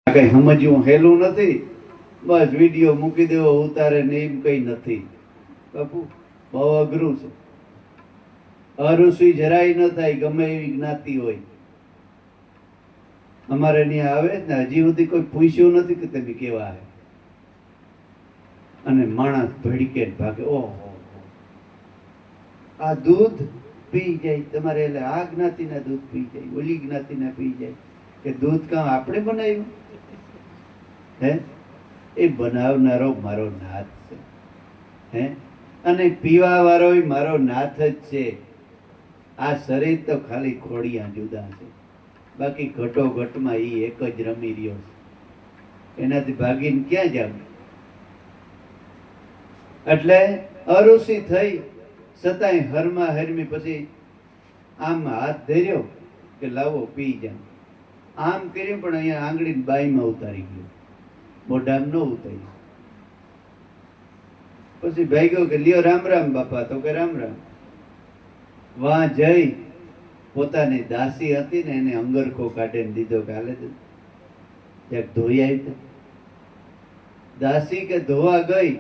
કઈ સમજવું હેલું નથી, બસ વિડીયો મૂકી દેવો ઉતારે ને એમ કઈ નથી બાપુ, બહુ અઘરું છે. અરુસી જરાય ન થાય ગમે એવી જ્ઞાતિ હોય. અમારે ત્યાં આવે ને હજી સુધી કોઈ પૂછ્યું નથી કે તમે કેવા હે, અને માણસ ભડકે ભાગે. ઓહો, આ દૂધ પી જાય તમારે, એટલે આ જ્ઞાતિના દૂધ પી જાય, ઓલી જ્ઞાતિના પી જાય. કે દૂધ કામ આપણે બનાવ્યું હે? એ બનાવનારો મારો નાથ છે હે, અને પીવા વાળો મારો નાથ જ છે. આ શરીર તો ખાલી ખોડિયા જુદા છે, બાકી ઘટો ઘટમાં એ એક જ રમી રહ્યો છે. એનાથી ભાગીને ક્યાં જાવ? એટલે અરુસી થઈ છતાંય હરમા હરમી પછી આમ હાથ ધર્યો કે લાવો પી જાવ. આમ કર્યું પણ અહીંયા આંગળી બાઈમાં ઉતારી ગયું, મોઢામાં ન ઉતાર્યું. પછી ભાગ્યો કે લ્યો રામ રામ બાપા, તો કે રામ રામ. વાં જઈ પોતાની દાસી હતી ને એને અંગરખો કાઢીને દીધો કે હાલે ક્યાંક ધોઈ આવી. દાસી કે ધોવા ગઈ,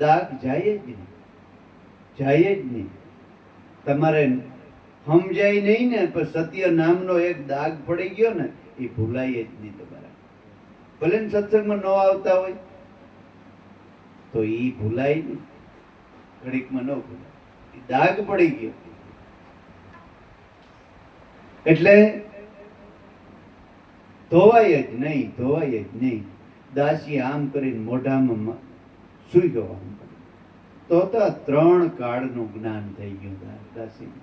દાગ જાય જ નહીં, જાય જ નહીં. તમારે સમજાય નહીં ને, પણ સત્ય નામનો એક દાગ પડી ગયો ને એ ભૂલાય જ નહીં તમારા. ભલે ને સત્સંગમાં ન આવતા હોય તો એ ભૂલાય નહીં, ઘડીકમાં ન ભૂલાય, એ દાગ પડી ગયો. એટલે ધોવાય જ નહીં, ધોવાય જ નહીં. દાસી આમ કરીને મોઢામાં સુઈ ગયો. આમ તો 3 કાળનું જ્ઞાન થઈ ગયું દાસી.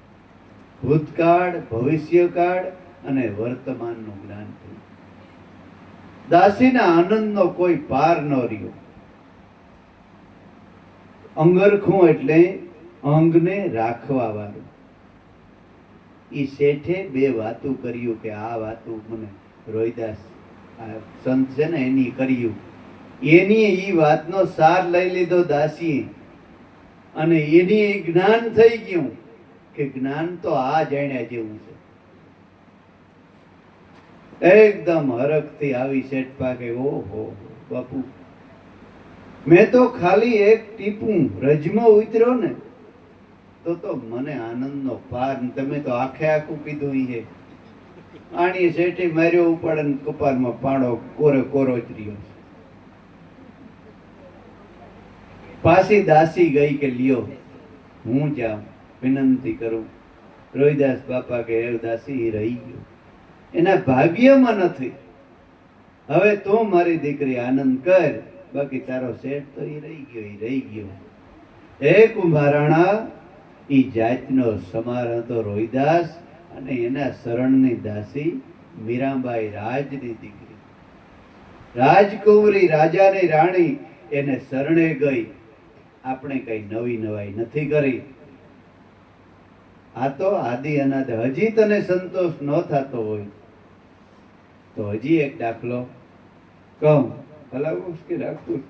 ભૂતકાળ, ભવિષ્યકાળ અને વર્તમાનનું જ્ઞાન થયું. દાસીના આનંદનો કોઈ પાર ન રહ્યો. અંગરખું એટલે અંગને રાખવા વાળું. ઈ શેઠે 2 વાતું કર્યું કે આ વાતું મને રોહિદાસ સંત છે ને એની કર્યું. એની ઈ વાતનો સાર લઈ લીધો દાસી, અને એની જ્ઞાન થઈ ગયું કે જ્ઞાન તો આ જાણ્યા જેવું છે. એકદમ હરખથી આવી શેઠ પાકે. ઓહો બાપુ, મેં તો ખાલી એક ટીપું રજમાં ઉતર્યો ને તો મને આનંદનો પાર. તમે તો આખે આખું પીધું. છે આણી શેઠી માર્યો ઉપાડે ને કપાળમાં પાણો કોરે કોરો જ રહ્યો. પાછી દાસી ગઈ કે લ્યો હું જાઉં, વિનંતી કરું. રોહિદાસ બાપા કે દાસી રહી ગયો, એના ભાગ્યમાં નથી. હવે તું મારી દીકરી આનંદ કર, બાકી તારો શેઠ તો એ રહી ગયો, એ રહી ગયો. હે કુંભારાણા, ઈ જાતનો સમાર હતો રોહિદાસ, અને એના શરણની દાસી મીરાબાઈ, રાજની દીકરી, રાજકુંવરી, રાજાની રાણી, એને શરણે ગઈ. આપણે કઈ નવી નવાઈ નથી કરી. આ તો આદિ અનાદ. હજી તને સંતોષ ન થતો હોય તો હજી એક દાખલો કહું. કલાવું કે રાખવું?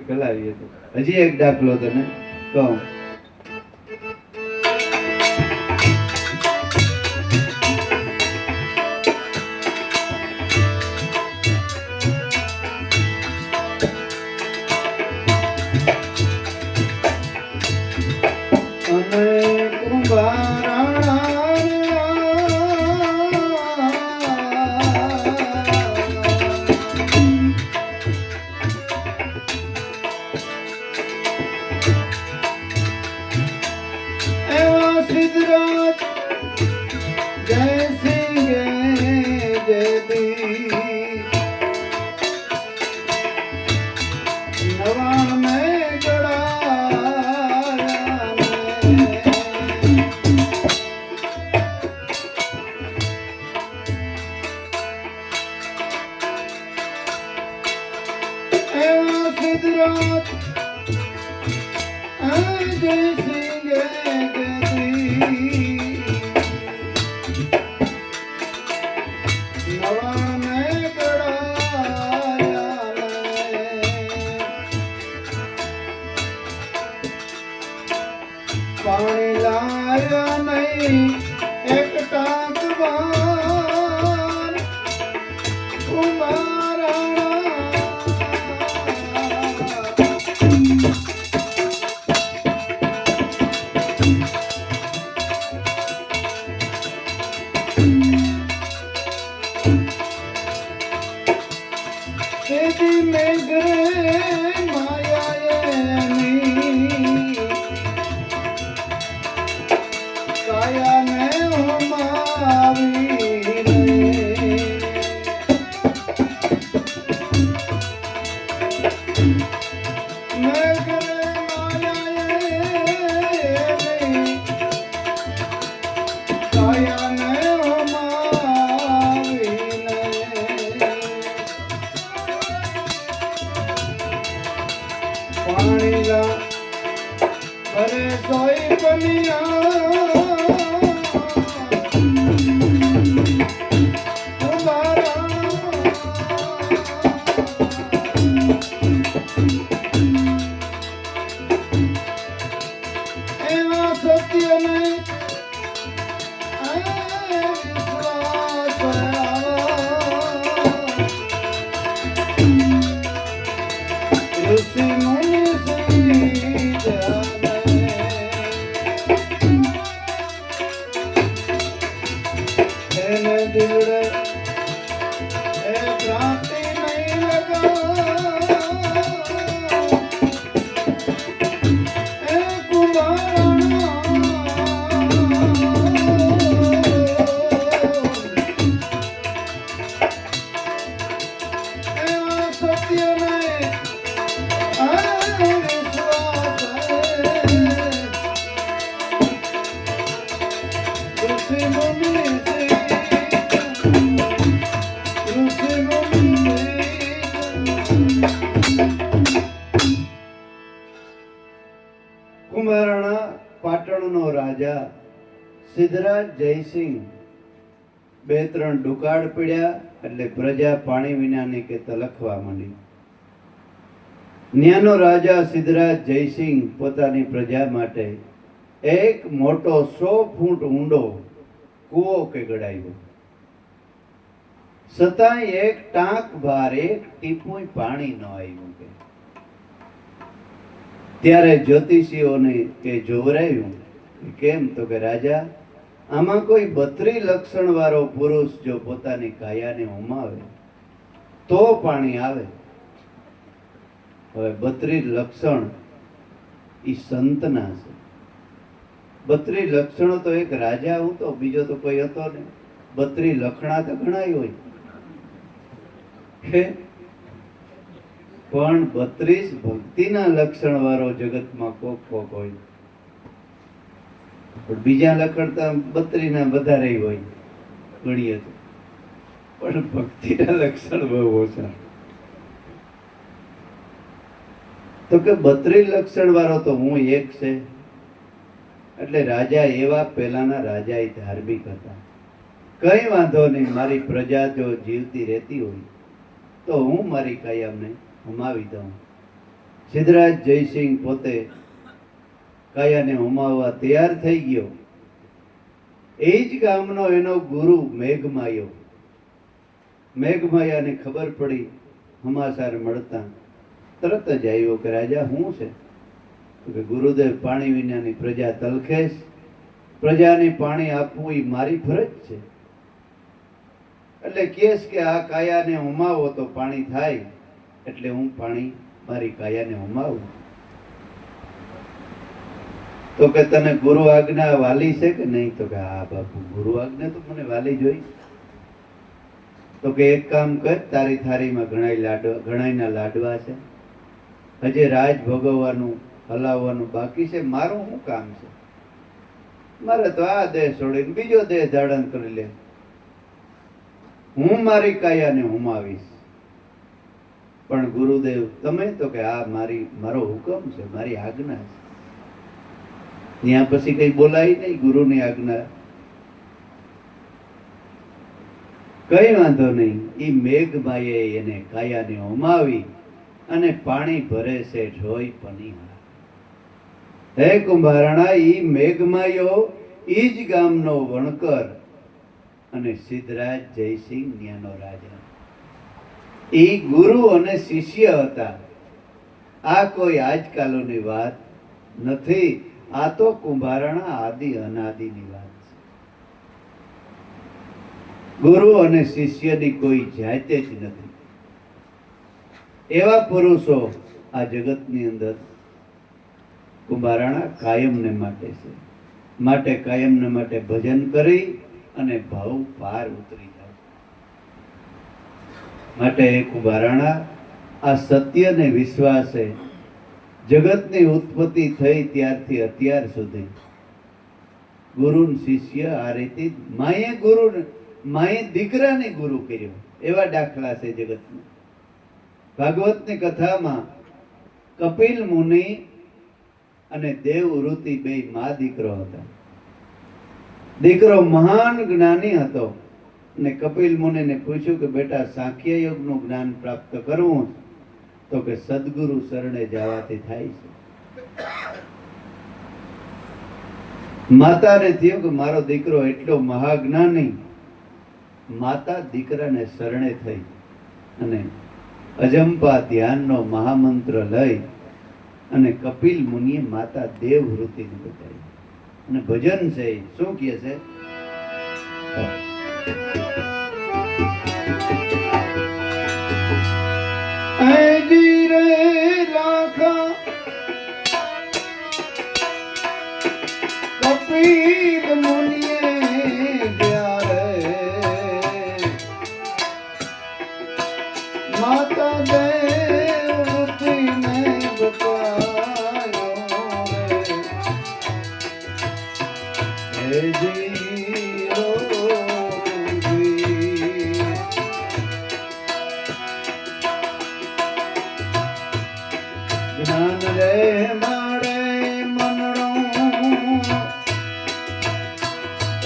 કલાવીએ તો હજી એક દાખલો તને કહું. પાણી લાયા નહીં એક ટાંકવાન મેઘરે માયાએની કાયાને હુમાવી રે. મેઘરે માયાએની કાયાને હુમાવી રે. પાણીલા અરે સોઈ બનિયા એવા સત્યને વિશ્વાસ ઋષિ મુનિ એને દીવડે એ પ્રાપ્તિ નહીં લગા એ કુમાર એવા સત્યને વિશ્વાસ ઋષિ મુનિ કુંભારાણા પાટણનો રાજા સિદ્ધરાજ જયસિંહ બે ત્રણ ડુકાળ પીડ્યા એટલે પ્રજા પાણી વિનાની કે તલખવા માંડી. ન્યાનો રાજા સિદ્ધરાજ જયસિંહ પોતાની પ્રજા માટે એક મોટો 100 ફૂટ ઊંડો કૂવો કે ગડાવ્યો. છતાંય એક ટાંક બહાર એક ટીપું પાણી ન આવ્યું. કે ત્યારે જ્યોતિષીઓને કે જોવરાયું કેમ, તો કે રાજા આમાં કોઈ 32 લક્ષણ વાળો પુરુષ જો પોતાની કાયાને હોમાવે તો પાણી આવે. હવે 32 લક્ષણ ઈ સંતના છે. 32 લક્ષણો તો એક રાજા હતો, બીજો તો કોઈ હતો નહીં. 32 લખણા તો ઘણાય હોય પણ 32 ભક્તિના લક્ષણ વાળો જગતમાં કોક હોય. પણ બીજા લક્ષણ તો 32 ના વધારે હોય ગણીએ તો, પણ ભક્તિના લક્ષણ બહુ ઓછા. તો કે 32 લક્ષણ વાળો તો હું એક છે. એટલે રાજા એવા પહેલાના રાજા ધાર્મિક હતા. કઈ વાંધો નહીં, મારી પ્રજા જો જીવતી રહેતી હોય તો હું મારી કાયમને હોમાવી દઉં. સિદ્ધરાજ જયસિંહ પોતે કાયાને હોમાવવા તૈયાર થઈ ગયો. એ જ ગામનો એનો ગુરુ મેઘમાયો. મેઘમાયાને ખબર પડી, સમાચાર મળતા તરત જ આવ્યો કે રાજા શું છે? તો કે ગુરુદેવ પાણી વિનાની પ્રજા તલખેશ, પ્રજાને પાણી આપવું એ મારી ફરજ છે. એટલે કેસ કે આ કાયાને હોમાવો તો પાણી થાય, એટલે હું પાણી મારી કાયાને હોમાવું. તો કે તને ગુરુ આજ્ઞા વાલી છે કે નહીં? તો કે હા બાપુ, ગુરુ આજ્ઞા તો મને વાલી જોઈ. તો કે એક કામ કર, તારી થાળીમાં ઘણાયના લાડવા છે, હજી રાજ ભોગવવાનું હલાવવાનું બાકી છે. મારું શું કામ છે? મારે તો આ દેહ છોડીને બીજો દેહ ધારણ કરી લે. હું મારી કાયાને હોમાવીશ. પણ ગુરુદેવ તમે? તો કે આ મારો હુકમ છે, મારી આજ્ઞા છે. ત્યાં પછી કઈ બોલાય નહીં, ગુરુની આજ્ઞા. કઈ વાંધો નહીં. ઈ મેઘમાયે એને કાયાને હોમાવી અને પાણી ભરે છે જોઈ પનિહાર. હે કુંભારાણા, ઈ મેઘમાયો ઈ જ ગામનો વણકર અને સિદ્ધરાજ જયસિંહ ન્યાનો રાજા. ઈ ગુરુ અને શિષ્ય હતા. આ કોઈ આજકાલની વાત નથી. આ તો કુંભારાણા આદિ અનાદિની વાત છે. ગુરુ અને શિષ્યની કોઈ જાતે જ નથી. એવા પુરુષો આ જગતની અંદર કુંભારાણા કાયમને માટે છે. માટે કાયમને માટે ભજન કરી અને ભાવ પાર ઉતરી જાય. માટે એ કુંભારાણા આ સત્યને વિશ્વાસે જગતની ઉત્પત્તિ થઈ ત્યારથી અત્યાર સુધી ગુરુ શિષ્ય આ રીતે માએ દીકરાને ગુરુ કર્યો. એવા દાખલા છે જગતમાં. ભાગવતની કથામાં કપિલ મુનિ અને દેવવૃત્તિ બે મા દીકરો હતા. દીકરો મહાન જ્ઞાની હતો અને કપિલ મુનિને પૂછ્યું કે બેટા સાંખ્ય યોગનું જ્ઞાન પ્રાપ્ત કરવું તો કે સદગુરુ શરણે જવાથી થાય છે. માતાને થયું કે મારો દીકરો એટલો મહાજ્ઞાની. માતા દીકરાને શરણે થઈ અને અજંપા ધ્યાનનો મહામંત્ર લઈ અને કપિલ મુનિએ માતા દેવવૃત્તિને બતાવી. અને ભજન છે શું કહે છે? કપિલ મુનિએ માતા દેવવૃત્તિને બતાવ્યો જ્ઞાન રે માડે મનડું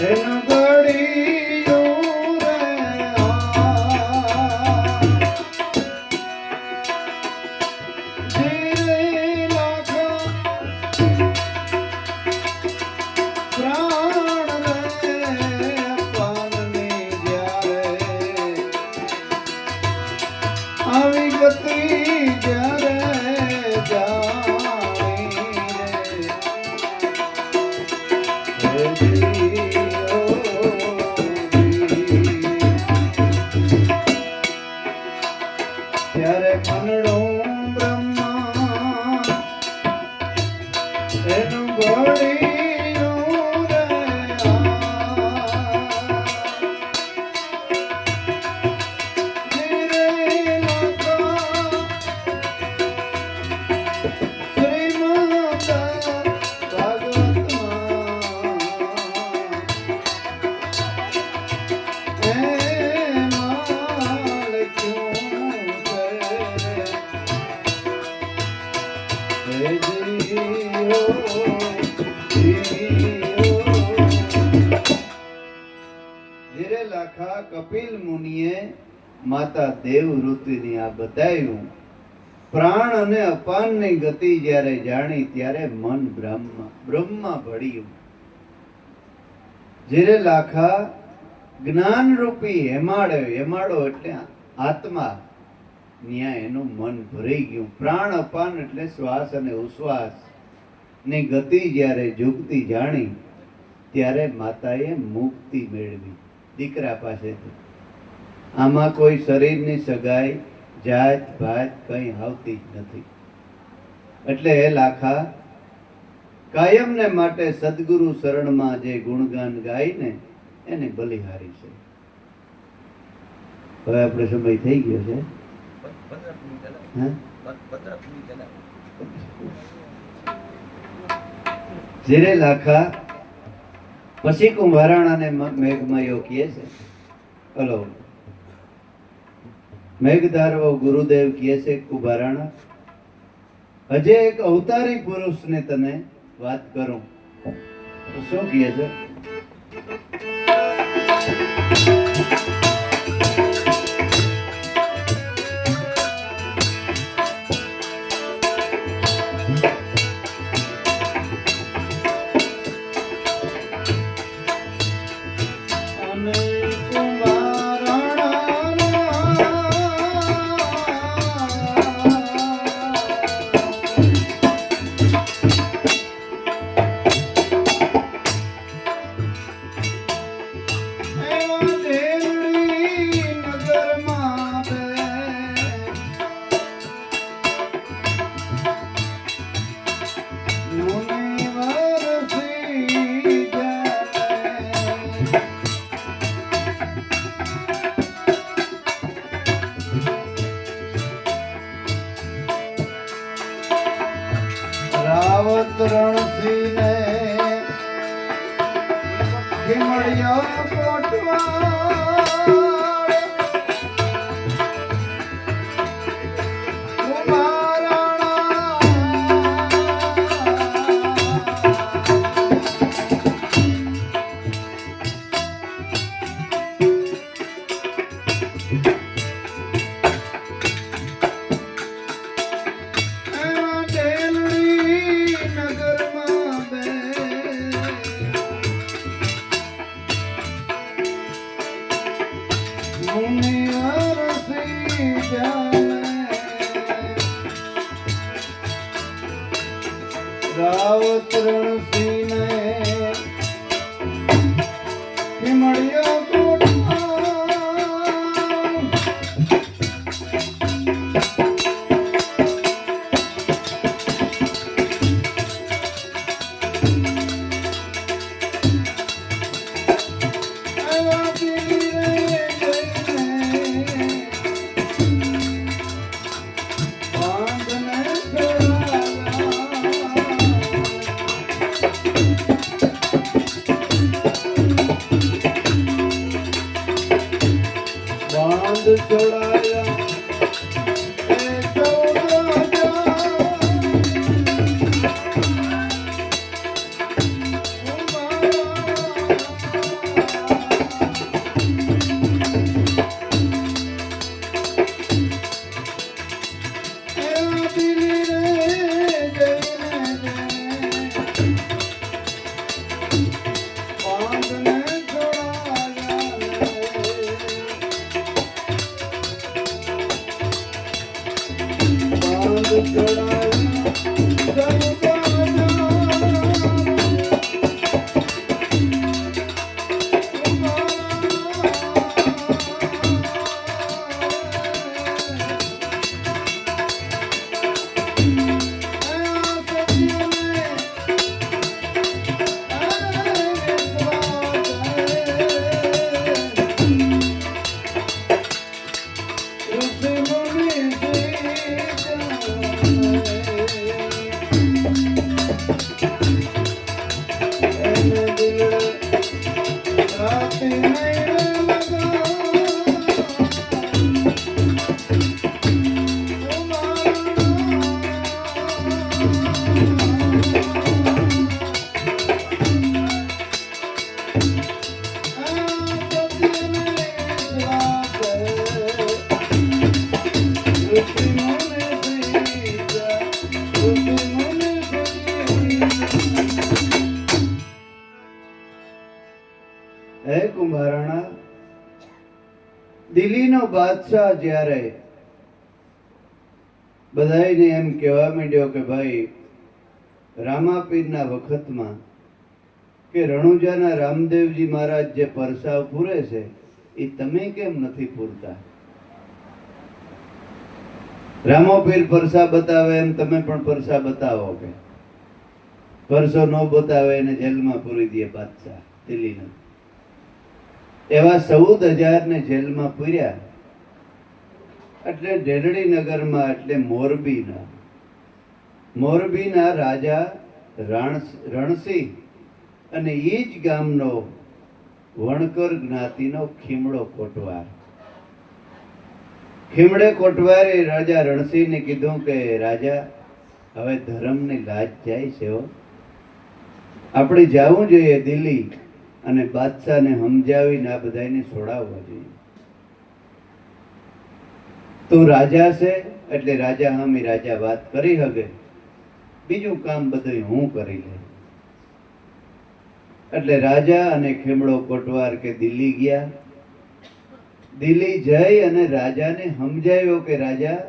એનું ગળિયું રે ધીરે લાખો પ્રાણ રે પાનની જ્યારે આવી ગતિ જ્યારે ત્યારે મનડું બ્રહ્મા એનું ગળિયું રે ધીરે લાખો શ્રીમદ ધીરે લાખા કપિલ મુનિએ માતા દેવવૃત્તિની આ બતાવ્યું. પ્રાણ અને અપાનની ગતિ જ્યારે જાણી ત્યારે મન બ્રહ્મા ભળ્યું. ધીરે લાખા જ્ઞાન રૂપી હેમાડો એટલે આત્મા ન્યા એનું મન ભરાઈ ગયું. પ્રાણ અપાન એટલે શ્વાસ અને ઉશ્વાસ ની ગતિ જ્યારે જુગતી જાણી ત્યારે માતાએ મુક્તિ મેળવી દીકરા પાસેથી. આમાં કોઈ શરીરની સગાઈ જાત ભાત કઈ આવતી જ નથી. એટલે એ લાખા કાયમને માટે સદગુરુ શરણમાં જે ગુણગાન ગાય ને એને બલિહારી છે. હવે આપણે સમય થઈ ગયો છે. ધીરે લાખા પછી કુંભારાણાને મેઘમયો કહે છે. હલો મેઘધારવો ગુરુદેવ કહે છે કુંભારાણા હજે એક અવતારી પુરુષને તને વાત કરું તો શું કહે છે? રણસીને ખીમડિયો કોટવાળ રાવત રણસીને ખીમડિયો કોટવાળ હે કુંભારાણા, દિલ્હીનો બાદશાહ જ્યારે બધાયને એમ કહેવા માંડ્યો કે ભાઈ રામાપીરના વખતમાં કે રણુજાના રામદેવજી મહારાજ જે પરસાવ પૂરે છે એ તમે કેમ નથી પૂરતા? રામોપીર પરસા બતાવે એમ તમે પણ પરસા બતાવો. કે પરસો ન બતાવે એને જેલમાં પૂરી દે બાદશાહ દિલ્હીના. એવા 14,000 ને જેલમાં પૂર્યા. એટલે ઢેલડી નગરમાં એટલે મોરબીના રાજા રણસિંહ અને એ જ ગામનો વણકર જ્ઞાતિનો ખીમડો કોટવાર. ખીમડે કોટવારે રાજા રણસિંહને કીધું કે રાજા, હવે ધર્મની લાજ જાય છે, આપણે જવું જોઈએ દિલ્હી અને બાદશાહને સમજાવીને આ બધાને છોડાવવા જોઈએ. તું રાજા છે એટલે રાજા હામી રાજા વાત કરી શકે, બીજું કામ બધું હું કરી લે. એટલે રાજા અને ખીમડો કોટવાર કે દિલ્હી ગયા. દિલ્હી જઈ અને રાજાને સમજાવ્યો કે રાજા,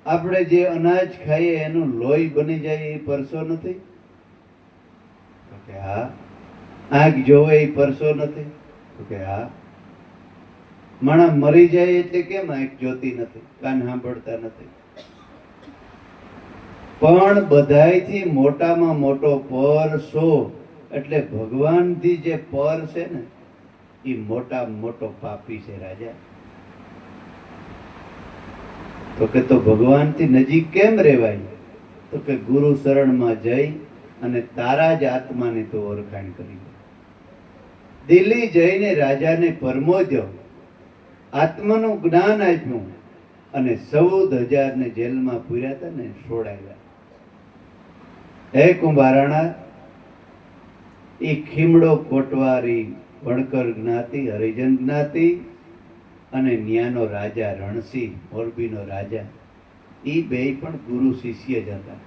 આપણે જે અનાજ ખાઈએ એનું લોહી બની જાય એ પરસો નથી? કે હા. આંખ જોવે એ પરસો નથી? કે હા. માણસ મરી જાય એટલે કેમ આંખ જોતી નથી, કાન સાંભળતા નથી? પણ બધાયથી મોટામાં મોટો પરસો એટલે ભગવાનથી જે પર છે ને એ મોટામાં મોટો પાપી છે રાજા. તો કે તો ભગવાનથી નજીક કેમ રહેવાય? તો કે ગુરુ શરણમાં જઈ અને તારા જ આત્માની તો ઓળખાણ કરી. દિલ્હી જઈને રાજાને પરમોદ્યો, આત્માનું જ્ઞાન આપ્યું અને 14,000 ને જેલમાં પૂર્યા હતા ને છોડાવ્યા. હે કુંભારાણા, એ ખીમડો કોટવારી વણકર જ્ઞાતિ, હરિજન જ્ઞાતિ અને ન્યાનો રાજા રણસિંહ, મોરબીનો રાજા, એ બે પણ ગુરુ શિષ્ય જ હતા.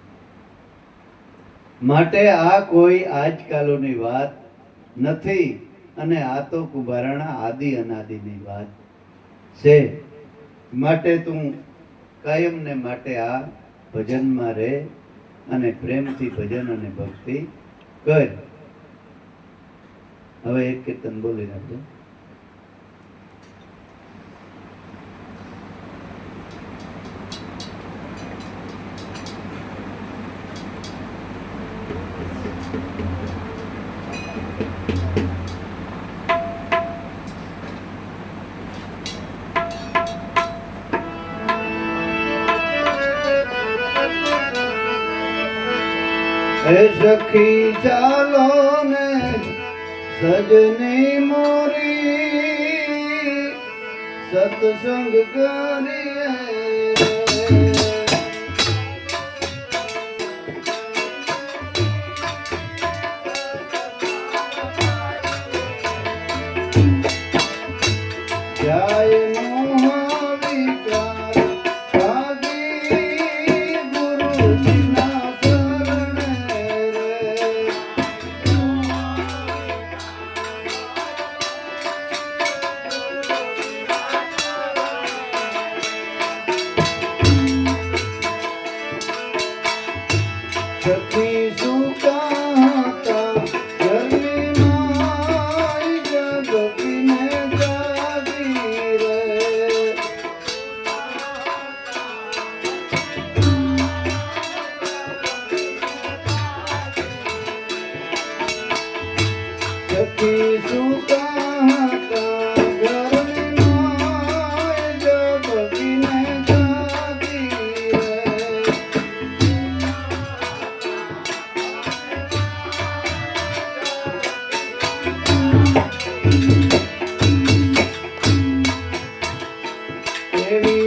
માટે આ કોઈ આજકાલોની વાત નથી અને આ તો કુંભારાણા આદિ અનાદિની વાત છે. માટે તું કાયમ ને માટે આ ભજનમાં રહે અને પ્રેમથી ભજન અને ભક્તિ કર. હવે એક કીર્તન બોલી નાખજો. હે સખી ચાલો ને સજની મોરી સત્સંગ કરીએ. જાય નો વિકાર ભાગી ગુરુજીના શરણે રે. સખી સુકાતા ઘરની માઈ જગતીને જાગી રે. સખી સુકાતા ઘરની માઈ જગતીને જાગી રે. એવી